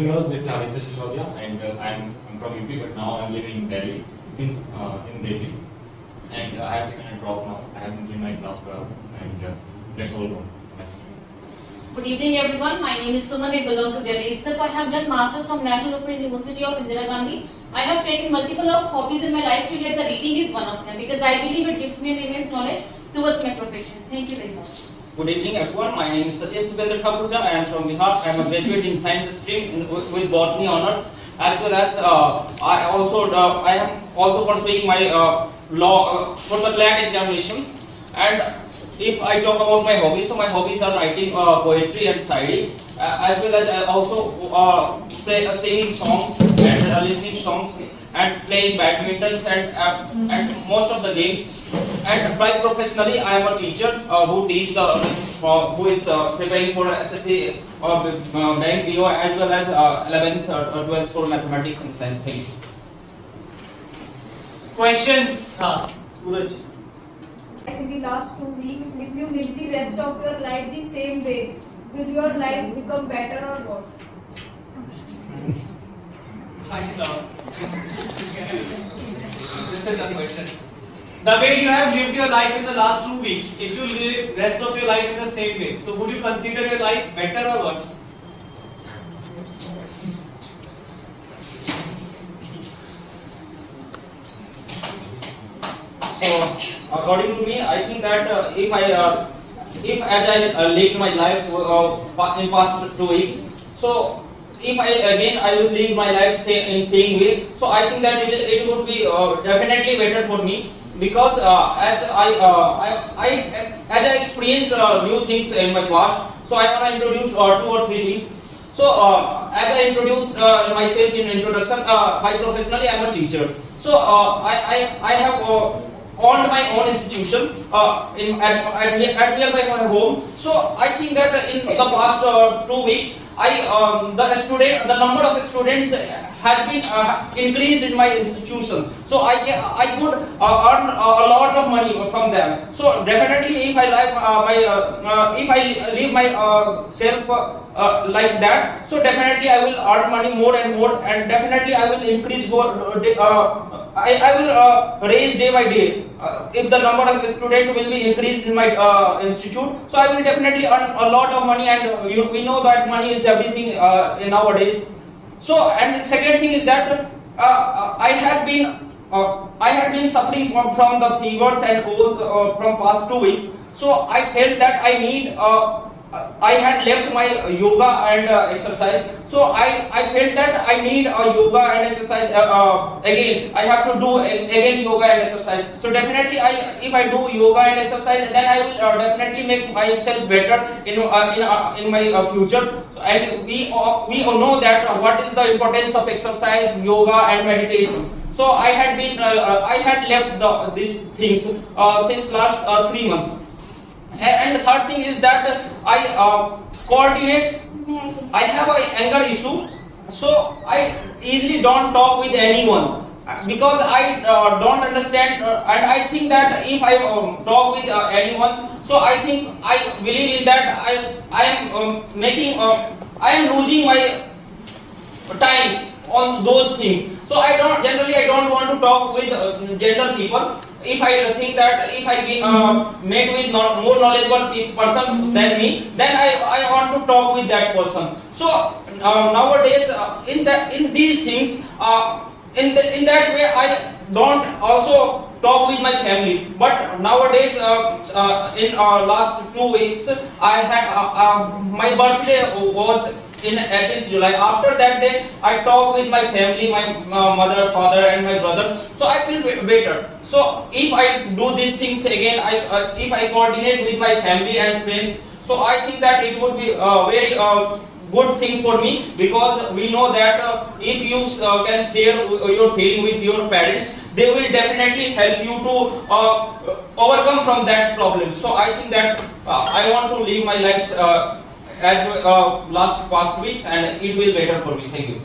This is Aditya Shishodia, and I'm from UP, but now I'm living in Delhi, in Delhi, and I have taken a drop now. I have been doing my class 12, and that's all. Good evening, everyone. My name is Suman. I belong to Delhi itself. I have done masters from National Open University of Indira Gandhi. I have taken multiple of hobbies in my life, yet the reading is one of them because I believe it gives me an immense knowledge towards my profession. Thank you very much. Good evening, everyone. My name is Sajid Subendra Thakurja. I am from Bihar. I am a graduate in science stream with botany honors, as well as I am also pursuing my law for the CLAT examinations. And if I talk about my hobbies, so my hobbies are writing poetry and sainik, as well as I also play singing songs and listening songs and playing badminton and most of the games. And by professionally, I am a teacher who teach who is preparing for SSC bank PO as well as 11th or 12th for mathematics and science. Thank you. Questions? Suraj. In the last 2 weeks, if you live the rest of your life the same way, will your life become better or worse? Hi, sir. This is the question. The way you have lived your life in the last 2 weeks, if you live rest of your life in the same way, so would you consider your life better or worse? So, according to me, I think that if as I lived my life in past 2 weeks, so if I will live my life in same way, so I think that it would be definitely better for me because as I experience new things in my past, so I want to introduce 2 or 3 things. So as I introduced myself in introduction, by professionally I am a teacher. So I have owned my own institution at nearby my home. So I think that in the past 2 weeks, the number of students has been increased in my institution. So I could earn a lot of money from them. So definitely, if I leave myself like that, so definitely I will earn money more and more, and definitely I will increase I will raise day by day. If the number of students will be increased in my institute, so I will definitely earn a lot of money, and we know that money is everything in nowadays. So, and the second thing is that I have been suffering from the fevers and cold from past 2 weeks. So I felt that I had left my yoga and exercise. So I felt that I need yoga and exercise again. I have to do again yoga and exercise. So definitely, if I do yoga and exercise, then I will definitely make myself better in my future. And we all know that what is the importance of exercise, yoga, and meditation. So I had left these things since last 3 months. And the third thing is that I coordinate. I have an anger issue, so I easily don't talk with anyone because I don't understand, and I think that if I talk with anyone, so I believe in that I am losing my time on those things. So I don't want to talk with general people. If I think that if I met with more knowledgeable person than me, then I want to talk with that person. So nowadays in these things in that way I don't also talk with my family. But nowadays in last 2 weeks I had my birthday was in 18th July. After that day, I talk with my family, my mother, father, and my brother. So I feel better. So if I do these things again, if I coordinate with my family and friends, so I think that it would be very good things for me, because we know that if you can share your feeling with your parents, they will definitely help you to overcome from that problem. So I think that I want to live my life as past weeks, and it will better for me. Thank you.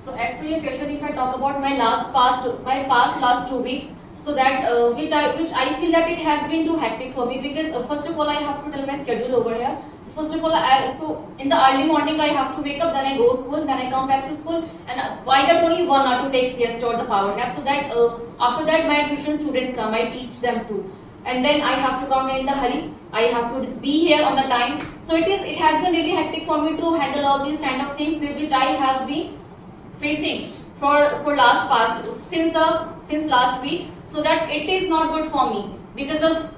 So as per your question, if I talk about my last 2 weeks, So that which I feel that it has been too hectic for me, because first of all I have to tell my schedule over here. First of all, so in the early morning I have to wake up, then I go school, then I come back to school, and I get only 1 or 2 takes siesta or the power nap. So that after that my tuition students come, I teach them too, and then I have to come in the hurry. I have to be here on the time. So it has been really hectic for me to handle all these kind of things which I have been facing for since last week. So that it is not good for me, because of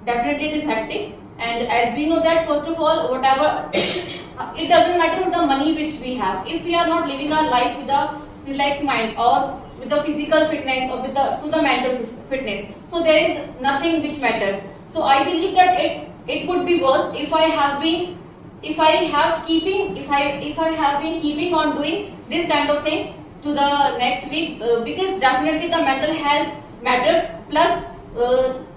definitely it is hectic. And as we know that, first of all, whatever it doesn't matter the money which we have, if we are not living our life with a relaxed mind or with the physical fitness or with the mental fitness, so there is nothing which matters. So I believe that it could be worse if I have been keeping on doing this kind of thing to the next week, because definitely the mental health matters, plus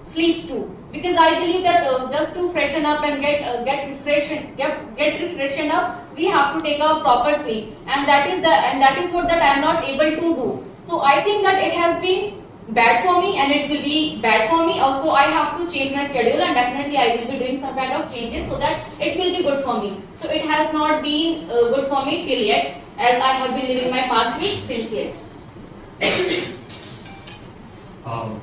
sleeps too, because I believe that just to freshen up and get refreshed up, we have to take a proper sleep, and that is what that I am not able to do. So I think that it has been bad for me, and it will be bad for me. Also, I have to change my schedule, and definitely I will be doing some kind of changes so that it will be good for me. So it has not been good for me till yet, as I have been living my past week since yet.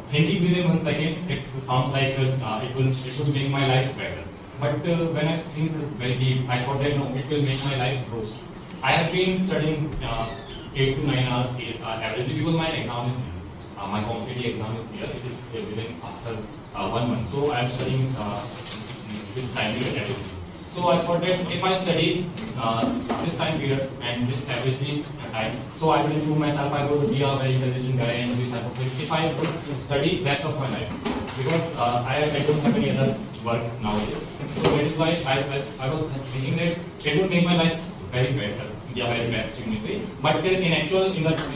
Thinking within 1 second, it sounds like it would make my life better. But when I think very deep, I thought that no, it will make my life worse. I have been studying 8 to 9 hours averagely, because my exam is my competitive exam is here. It is within after 1 month. So I am studying this time period averagely. So I thought that if I study this time period and this averagely time, so I will improve myself. I will be a very intelligent guy and this type of thing. If I would study rest of my life, because I don't have any other work nowadays. So that is why I was thinking that it would make my life very better. Yeah, very best, you may say. But in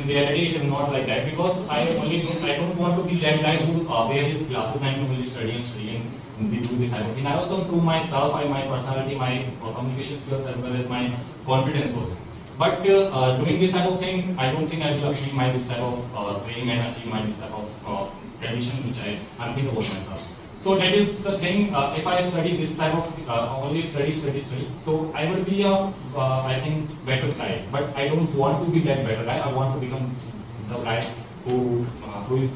reality, it is not like that, because I don't want to be that guy who wears his glasses and only study and do this type of thing. I also improve myself, my personality, my communication skills, as well as my confidence also. But doing this type of thing, I don't think I will achieve this type of thing and achieve this type of condition which I think about myself. So that is the thing. If I study this type of only study, so I will be I think better guy. But I don't want to be that better guy. I want to become the guy who is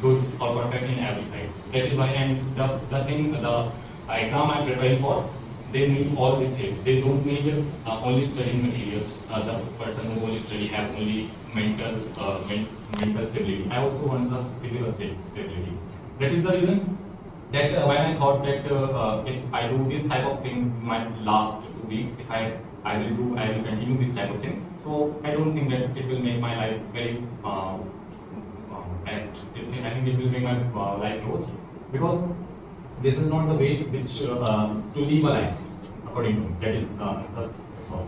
good or perfect in every side. That is why, and the thing, the exam I'm preparing for, they need all these things. They don't need only studying materials. The person who only study have only mental stability. I also want the physical stability. That is the reason that when I thought that if I do this type of thing my last week, if I will continue this type of thing. So I don't think that it will make my life very best. I think it will make my life worse, because this is not the way which to live a life according to me. That is the answer. That's all.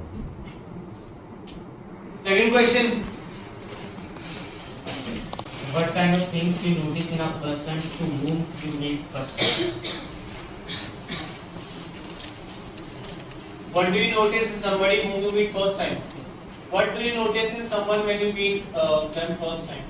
Second question. What kind of things you notice in a person to whom you meet first time? What do you notice in somebody whom you meet first time? What do you notice in someone when you meet them first time?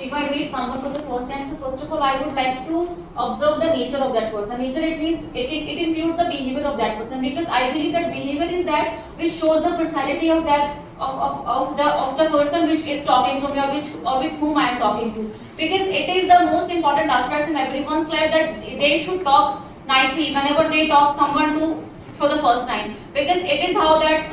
If I meet someone for the first time, so first of all, I would like to observe the nature of that person. Nature, it means it includes the behavior of that person, because I believe that behavior is that which shows the personality of that of the person which is talking to me, or with whom I am talking to. Because it is the most important aspect in everyone's life that they should talk nicely whenever they talk someone to for the first time, because it is how that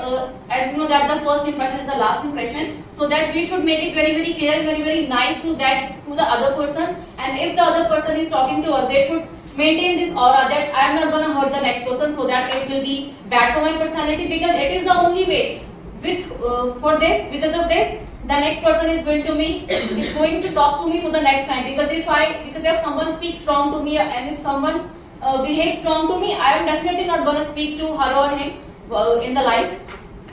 as you know that the first impression is the last impression, so that we should make it very, very clear, very, very nice to the other person. And if the other person is talking to us, they should maintain this aura that I am not going to hurt the next person, so that it will be bad for my personality, because it is the only way because of this the next person is going to talk to me for the next time. Because if someone speaks wrong to me, and if someone behaves wrong to me, I am definitely not going to speak to her or him in the life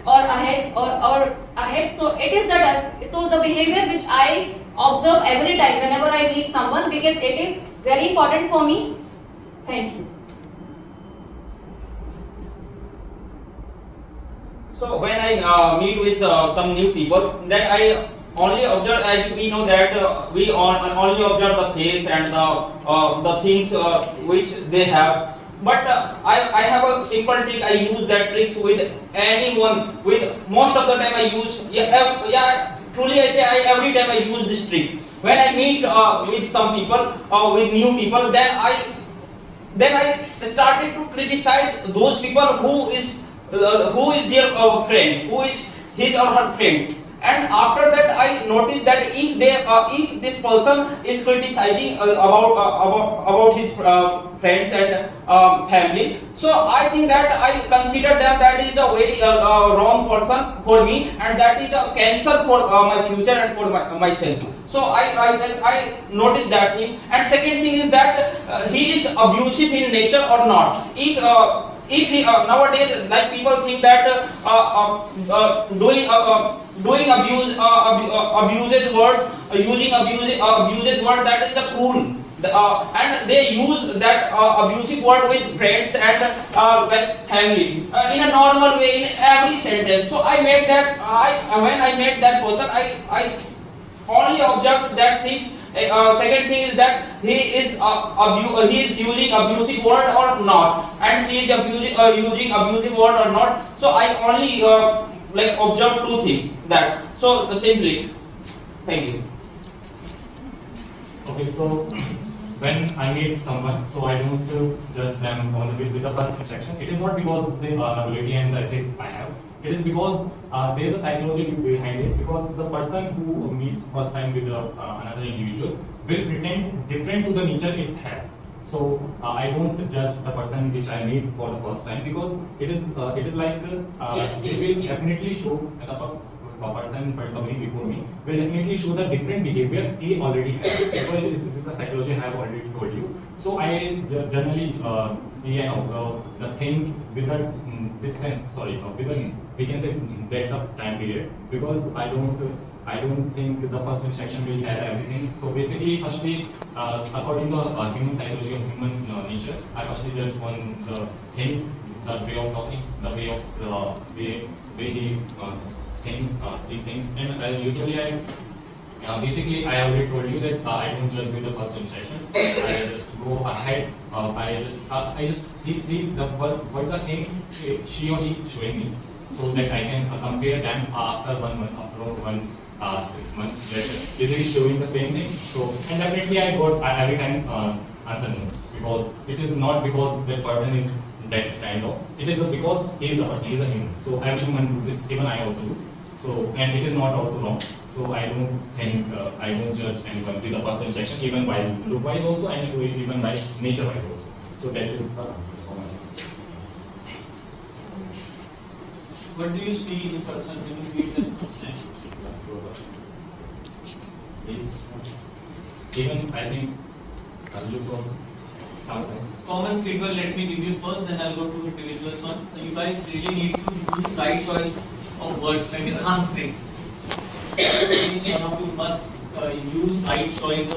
or ahead or ahead. So it is the behavior which I observe every time whenever I meet someone, because it is very important for me. Thank you. So when I meet with some new people, then I only observe, as we know that we only observe the face and the things which they have. But I have a simple trick. I use that tricks with anyone. With most of the time I use, truly I say every time I use this trick. When I meet with some people with new people, then I started to criticize those people who is their friend, who is his or her friend. And after that I noticed that if if this person is criticizing about his friends and family, so I think that I consider them that is a very wrong person for me, and that is a cancer for my future and for myself. So I noticed that thing. And second thing is that he is abusive in nature or not. If he, nowadays, like people think that doing abuses words, using abuses word, that is a cool. And they use that abusive word with friends and family in a normal way in every sentence. So I made that. When I met that person, I only observed that things. Second thing is that he is using abusive word or not, and she is using abusive word or not. So I only observe two things. That so simply. Thank you. Okay, so when I meet someone, so I don't judge them on with the first interaction. It is not because of the ability and the ethics I have. It is because there is a psychology behind it. Because the person who meets first time with another individual will pretend different to the nature it has. So I don't judge the person which I meet for the first time, because it is like they will definitely show a person coming before me will definitely show the different behavior he already has. Because this is the psychology I have already told you. So I generally see and observe the things with a distance. With a, we can say, breadth of time period, because I don't think the first interaction will have everything. So basically, firstly, according to human psychology or human nature, I firstly judge on the things, the way of talking, the way of way he see things, and usually basically I already told you that I don't judge with the first interaction. I just go ahead. I just see what the thing she or he showing me, so that I can compare them after 1 month, after 6 months later. Is he showing the same thing? So, and definitely I every time answer no, because it is not because that person is that kind of. It is because he is a person, he is a human. So every human do this, even I also do. So, and it is not also wrong. So I don't think I don't judge anyone with the first interaction, even by look wise also, and even by nature wise also. So that is the answer for myself. What do you see in a person when you meet them first time? Even I think look of something. Common figure, let me give you first, then I'll go to individuals one. You guys really need to use right choice of words when you're answering. Each one of you must use right choice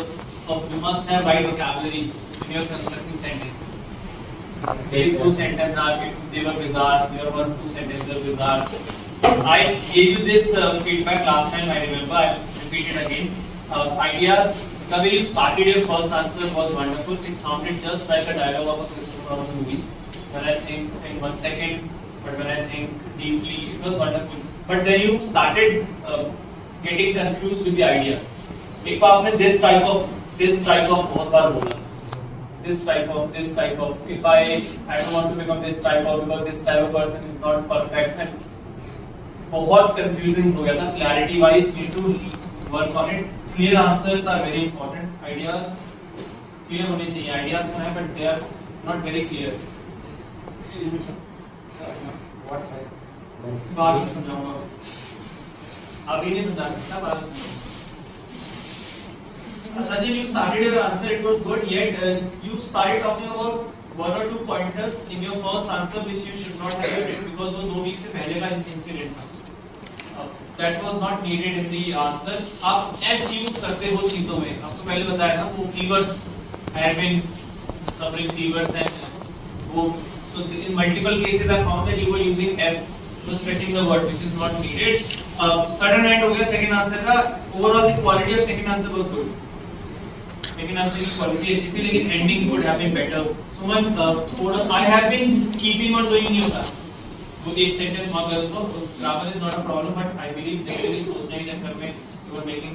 of you must have right vocabulary when you're constructing sentences. Maybe two sentences are they were bizarre, your 1 2 sentences were bizarre. I gave you this feedback last time, I remember, I'll repeat it again. Ideas, the way you started your first answer was wonderful. It sounded just like a dialogue of a Christopher Nolan movie. When I think in 1 second, but when I think deeply, it was wonderful. But then you started getting confused with the ideas. एक बार आपने this type of बहुत बार बोला. This type of, if I don't want to become this type of, because this type of person is not perfect, and बहुत confusing हो गया था. Clarity wise, you need to work on it. Clear answers are very important. Ideas clear होने चाहिए. Ideas होना है, but they are not very clear. बाद में समझाऊंगा. अभी नहीं समझा सकता बाद में. Sachin, you started your answer, it was good, yet you started talking about 1 or 2 pointers in your first answer which you should not have written because वो 2 weeks से पहले का incident था. That was not needed in the answer. आप as use करते हो चीजों में. आपको पहले बताया था वो fevers have been suffering fevers and वो so in multiple cases I found that you were using s stretching the word which is not needed. Sudden end हो गया second answer का. Overall the quality of second answer was good. Second answer की quality अच्छी थी लेकिन ending could have been better. Suman, I have been keeping on doing नहीं होता. वो एक sentence mark कर दो. Grammar is not a problem, but I believe definitely सोचने के चक्कर में you are making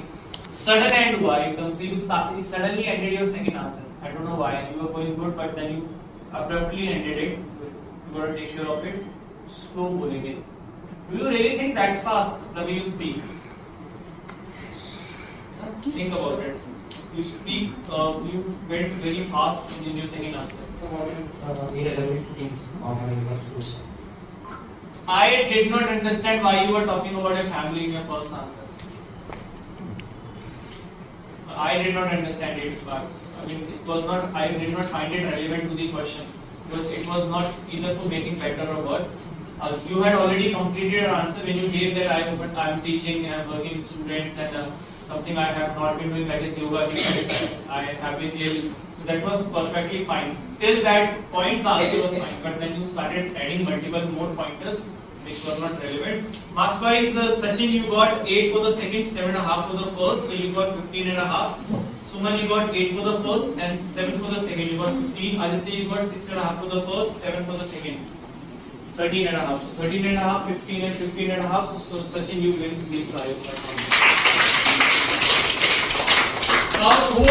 sudden end हुआ एकदम से. You suddenly ended your second answer. I don't know why. You were going good, but then you abruptly ended it. You got to take care of it. Slow बोलेंगे. Do you really think that fast the way you speak? Think about it. You speak, you went very fast in your second answer. Irrelevant things on my schools. I did not understand why you were talking about your family in your first answer. I did not understand it, but I mean, it was not. I did not find it relevant to the question because it was not either for making better or worse. You had already completed your answer when you gave that I am teaching and I am working with students and something I have not been doing, that is yoga. I have been ill, so that was perfectly fine. Till that point, the answer was fine. But then you started adding multiple more pointers which were not relevant. Marks wise, Sachin, you got 8 for the second, 7.5 for the first, so you got 15.5. Suman, you got 8 for the first and 7 for the second. You got 15. Aditya, you got 6.5 for the first, 7 for the second. 13.5. So 13.5, 15 and 15.5. So Sachin, you win the prize. Now, who